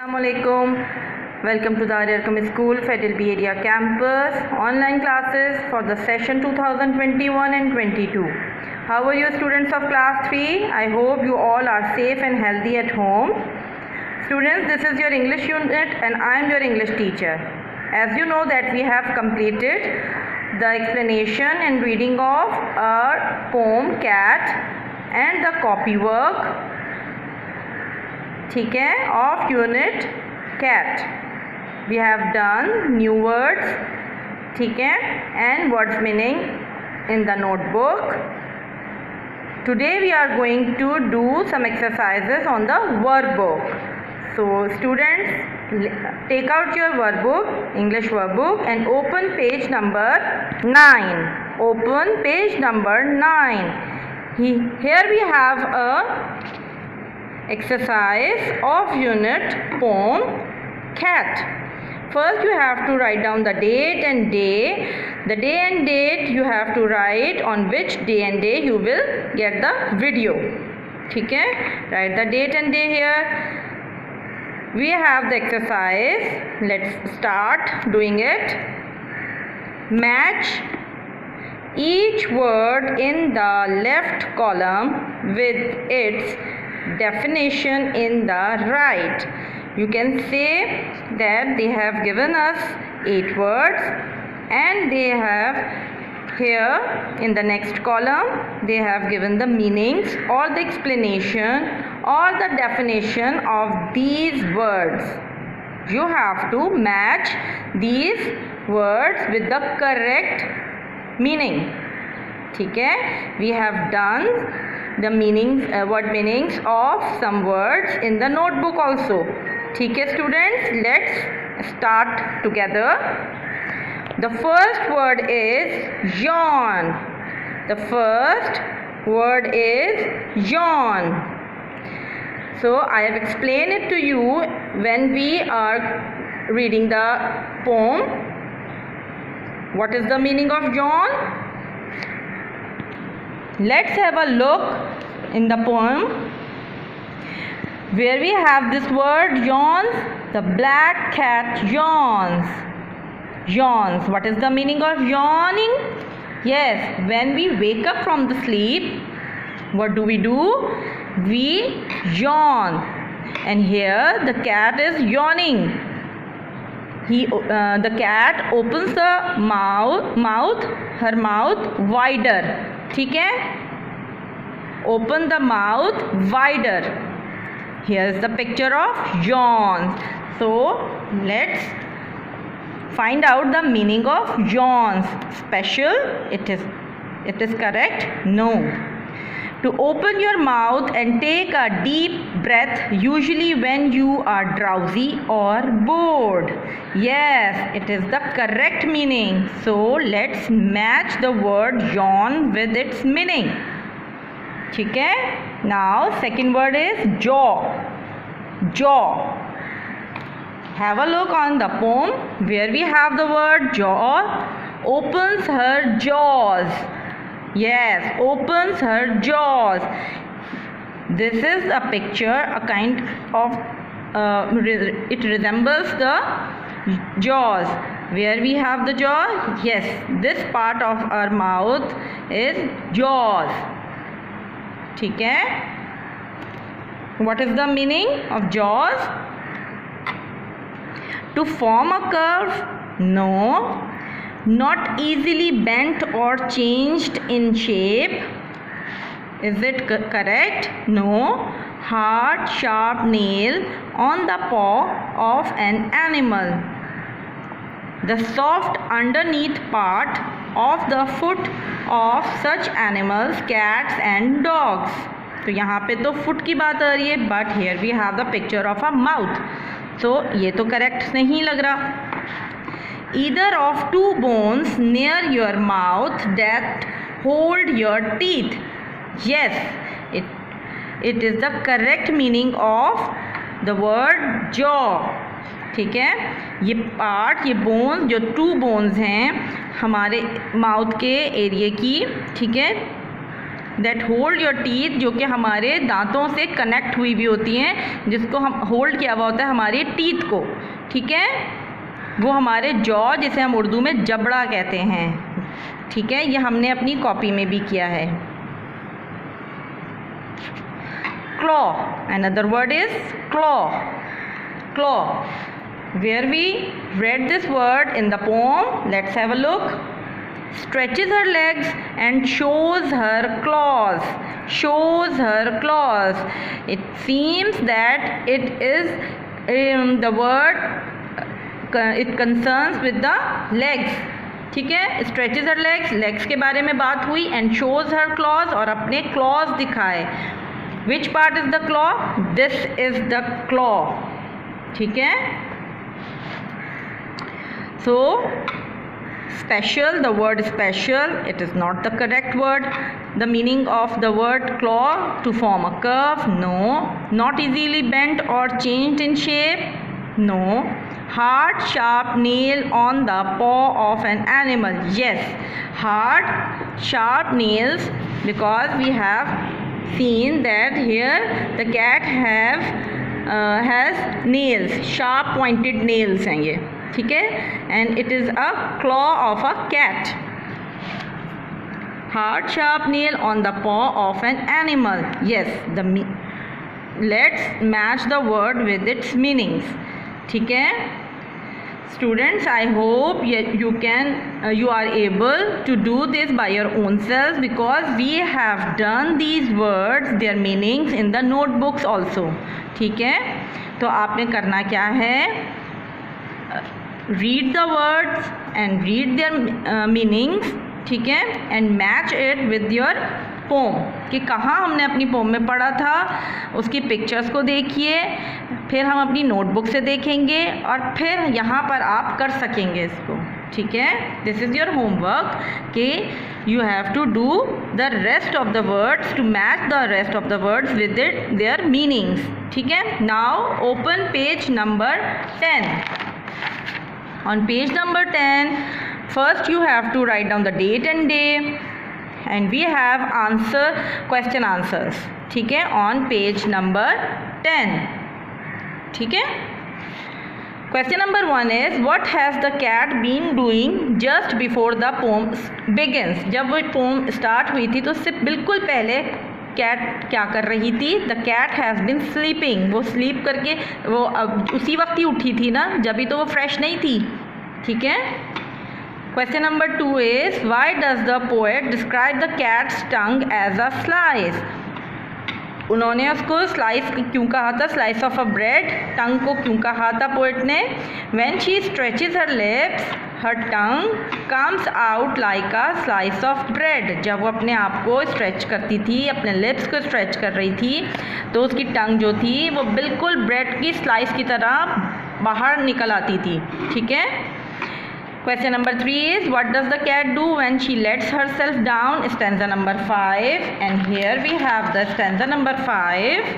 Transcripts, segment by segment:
Assalamualaikum. Welcome to the Ariyarkam School Federal B Area Campus online classes for the session 2021 and 22. How are you students of class 3? I hope you all are safe and healthy at home. Students, this is your English unit and I am your English teacher. As you know that we have completed the explanation and reading of our poem Cat and the copy work, ठीक है, of unit cat. We have done new words, ठीक है, and words meaning in the notebook. Today we are going to do some exercises on the verb book. So students, take out your verb book, English verb book, and open page number 9. Open page number 9. Here we have a exercise of unit poem cat. First you have to write down the date and day. The day and date you have to write on which day and day you will get the video. ठीक है, write the date and day here. We have the exercise. Let's start doing it. Match each word in the left column with its definition in the right. You can say that they have given us 8 words and they have here in the next column they have given the meanings or the explanation or the definition of these words. You have to match these words with the correct meaning. ठीक है, we have done the meanings, word meanings of some words in the notebook also. ठीक है students, let's start together. The first word is yawn. The first word is yawn. So I have explained it to you when we are reading the poem. What is the meaning of yawn? Let's have a look in the poem where we have this word yawns. The black cat yawns. Yawns. What is the meaning of yawning? Yes, when we wake up from the sleep, what do? We yawn. And here the cat is yawning. The cat opens the her mouth wider. ठीक है, open the mouth wider. Here is the picture of yawn. So let's find out the meaning of yawns. Special, it is correct? No. To open your mouth and take a deep breath, usually when you are drowsy or bored. Yes, it is the correct meaning. So let's match the word yawn with its meaning. ठीक है? Now second word is jaw. Jaw. Have a look on the poem where we have the word jaw. Opens her jaws. Yes, opens her jaws. This is a picture, a kind of it resembles the jaws. Where we have the jaw? Yes, this part of our mouth is jaws. ठीक है? What is the meaning of jaws? To form a curve? No. Not easily bent or changed in shape. Is it correct? No. Hard, sharp nail on the paw of an animal. The soft underneath part of the foot of such animals, cats and dogs. तो यहाँ पे तो foot की बात आ रही है, but here we have the picture of a mouth. So ये तो correct नहीं लग रहा. Either of two bones near your mouth that hold your teeth. Yes, it is the correct meaning of the word jaw. ठीक है, ये part, ये bones, जो 2 बोन्स हैं हमारे माउथ के एरिया की, ठीक है, दैट होल्ड योर टीथ, जो कि हमारे दांतों से कनेक्ट हुई भी होती हैं, जिसको हम होल्ड किया हुआ होता है हमारी टीथ को, ठीक है, वो हमारे जॉ, जिसे हम उर्दू में जबड़ा कहते हैं, ठीक है। ये हमने अपनी कॉपी में भी किया है। Claw, another word is claw. Claw, where we read this word in the poem. Let's have a look. Stretches her legs and shows her claws. Shows her claws. It seems that it is the word, it concerns with the legs, ठीक है। Stretches हर legs, legs के बारे में बात हुई, and shows her clause, और अपने claws दिखाए। Which part is the claw? This is the claw, ठीक है। So special, the word special, it is not the correct word. The meaning of the word claw, to form a curve, no. Not easily bent और changed in shape, no. Hard sharp nail on the paw of an animal, yes. Hard sharp nails, because we have seen that here the cat has nails, sharp pointed nails हैं ये, ठीक है, and it is a claw of a cat. Hard sharp nail on the paw of an animal, yes. Let's match the word with its meanings, ठीक है। Students, I hope you are able to do this by your own selves, because we have done these words, their meanings in the notebooks also, ठीक है। तो आपने करना क्या है? Read the words and read their meanings, ठीक है, and match it with your poem, कि कहाँ हमने अपनी पोम में पढ़ा था, उसकी पिक्चर्स को देखिए, फिर हम अपनी नोटबुक से देखेंगे, और फिर यहाँ पर आप कर सकेंगे इसको, ठीक है। दिस इज़ योर होमवर्क, कि you have to do the rest of the words, to match the rest of the words with their meanings, ठीक है। Now open page number 10. On page number 10, first you have to write down the date and day, and we have question answers, ठीक है, on page number 10, ठीक है। Question number 1 is, what has the cat been doing just before the poem begins? जब वो pome start हुई थी तो उससे बिल्कुल पहले कैट क्या कर रही थी? The cat has been sleeping, वो स्लीप करके वो उसी वक्त ही उठी थी ना, जब भी तो वो फ्रेश नहीं थी, ठीक है। Question number 2 is, why does the poet describe the cat's tongue as a slice? उन्होंने उसको स्लाइस क्यों कहा था? स्लाइस ऑफ अ ब्रेड, टंग को क्यों कहा था पोएट ने? When she stretches her lips, her tongue comes out like a slice of bread. जब वो अपने आप को स्ट्रेच करती थी, अपने लिप्स को स्ट्रेच कर रही थी, तो उसकी टंग जो थी वो बिल्कुल ब्रेड की स्लाइस की तरह बाहर निकल आती थी, ठीक है। Question number 3 is, what does the cat do when she lets herself down? Stanza number 5, and here we have the stanza number 5.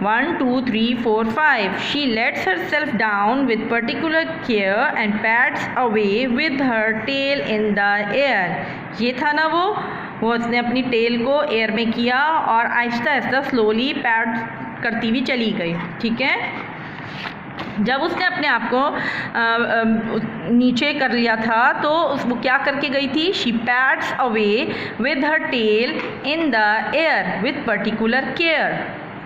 1, 2, 3, 4, 5. She lets herself down with particular care and pats away with her tail in the air. ये था ना वो उसने अपनी tell को air में किया और आहिस्ता आहिस्ता स्लोली पैड करती हुई चली गई, ठीक है। जब उसने अपने आप को नीचे कर लिया था तो वो क्या करके गई थी? She pads away with her tail in the air with particular care,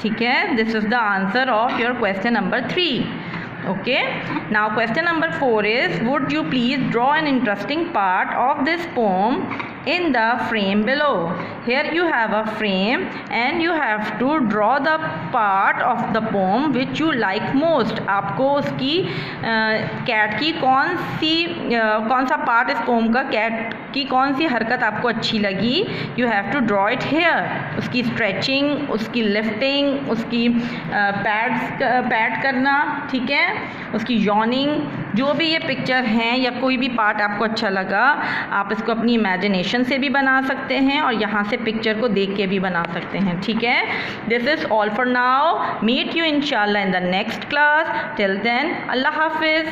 ठीक है। This is the answer of your question number 3. Okay, now question number 4 is, would you please draw an interesting part of this poem in the frame below? Here you have a frame and you have to draw the part of the poem which you like most. आपको उसकी cat की कौन सा part इस pome का, cat की कौन सी हरकत आपको अच्छी लगी? You have to draw it here. उसकी स्ट्रेचिंग, उसकी लिफ्टिंग, उसकी पैड करना, ठीक है, उसकी यॉनिंग, जो भी ये पिक्चर हैं या कोई भी पार्ट आपको अच्छा लगा, आप इसको अपनी इमेजिनेशन से भी बना सकते हैं और यहाँ से पिक्चर को देख के भी बना सकते हैं, ठीक है। This is all for now. Meet you इंशाल्लाह in the next class. Till then, अल्लाह हाफिज़.